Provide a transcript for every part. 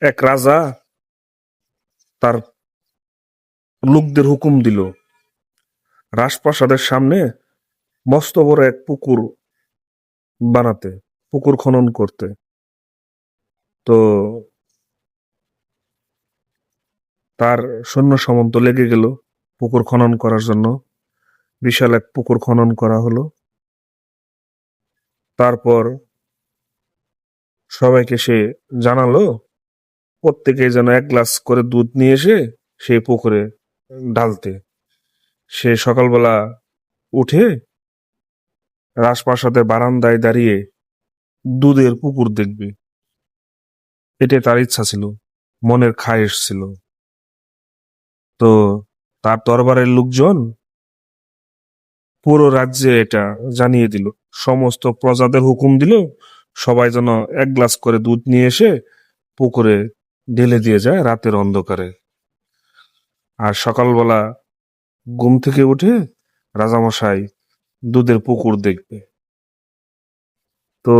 এক রাজা তার লোকদের হুকুম দিল রাজপ্রাসাদের সামনে মস্ত বড় এক পুকুর বানাতে, পুকুর খনন করতে। তো তার সৈন্য সামন্ত লেগে গেল পুকুর খনন করার জন্য। বিশাল এক পুকুর খনন করা হলো। তারপর সবাইকে সে জানালো প্রত্যেকে যেন এক গ্লাস করে দুধ নিয়ে এসে সেই পুকুরে ঢালতে। সে সকালবেলা উঠে রাজপ্রাসাদের বারান্দায় দাঁড়িয়ে দুধের পুকুর দেখবে, এটাই তার ইচ্ছা ছিল, মনের খায়েশ ছিল। তো তার দরবারের লোকজন পুরো রাজ্যে এটা জানিয়ে দিল, সমস্ত প্রজাদের হুকুম দিল সবাই যেন এক গ্লাস করে দুধ নিয়ে এসে পুকুরে ঢেলে দিয়ে যায় রাতের অন্ধকারে। আর সকালবেলা ঘুম থেকে উঠে রাজামশাই দুধের পুকুর দেখবে। তো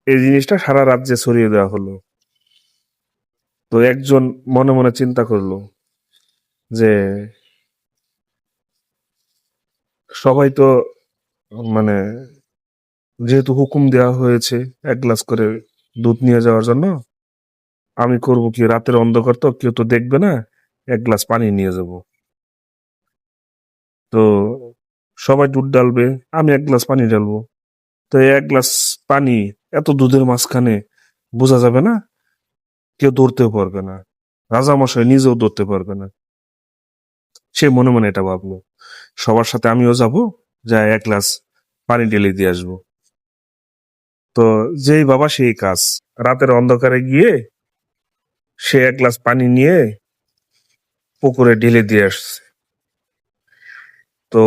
এই জিনিসটা সারা রাজ্যে ছড়িয়ে দেওয়া হলো। তো একজন মনে মনে চিন্তা করলো যে সবাই তো মানে যেহেতু হুকুম দেওয়া হয়েছে এক গ্লাস করে দুধ নিয়ে যাওয়ার জন্য, আমি করব কি, রাতের অন্ধকার তো কেউ তো দেখবে না, এক গ্লাস পানি নিয়ে যাব। তো সবাই দুধ ডালবে, আমি এক গ্লাস পানি ঢালবো। তো এই এক গ্লাস পানি এত দুধের মাঝখানে বোঝা যাবে না, কেউ ধরতেও পারবে না, রাজামশাই নিজেও ধরতে পারবে না। সে মনে মনে এটা ভাবলো, সবার সাথে আমিও যাব, যা এক গ্লাস পানি ঢেলে দিয়ে আসবো। তো যেই বাবা সেই কাজ, রাতের অন্ধকারে গিয়ে সে এক গ্লাস পানি নিয়ে পুকুরে ঢেলে দিয়ে আসছে। তো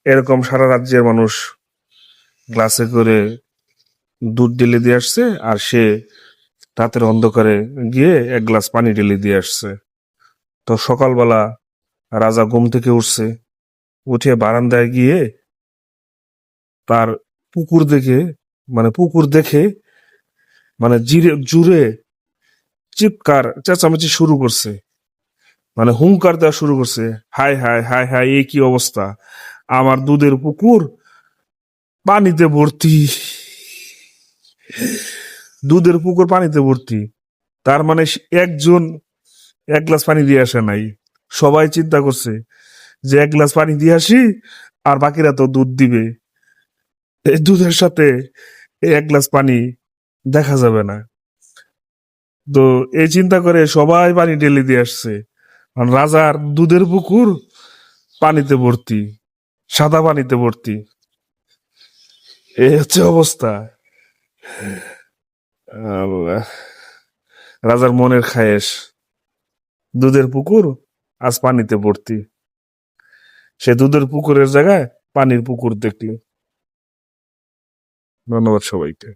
এরকম সারা রাজ্যের মানুষ গ্লাসে করে দুধ ঢেলে দিয়ে আসছে, আর সে রাতের অন্ধকারে গিয়ে এক গ্লাস পানি ঢেলে দিয়ে আসছে। তো সকালবেলা রাজা ঘুম থেকে উঠছে, উঠে বারান্দায় গিয়ে তার পুকুর দেখে জিরে জুড়ে চিৎকার চেঁচামেচি শুরু করছে, হুঙ্কার দেওয়া শুরু করছে, হায় হায় হায় হায়, এই কি অবস্থা, আমার দুধের পুকুর পানিতে ভর্তি, দুধের পুকুর পানিতে ভর্তি। তার মানে একজন এক গ্লাস পানি দিয়ে আসে নাই, সবাই চিন্তা করছে যে এক গ্লাস পানি দিয়ে আসি আর বাকিরা তো দুধ দিবে, এই দুধের সাথে এই এক গ্লাস পানি দেখা যাবে না। তো এই চিন্তা করে সবাই পানি ঢেলে দিয়ে আসছে, রাজার দুধের পুকুর পানিতে ভর্তি, সাদা পানিতে ভর্তি। এই হচ্ছে অবস্থা। আল্লাহ, রাজার মনের খায়েশ, দুধের পুকুর আজ পানিতে ভর্তি। সে দুধের পুকুরের জায়গায় পানির পুকুর দেখল। ধন্যবাদ সবাইকে।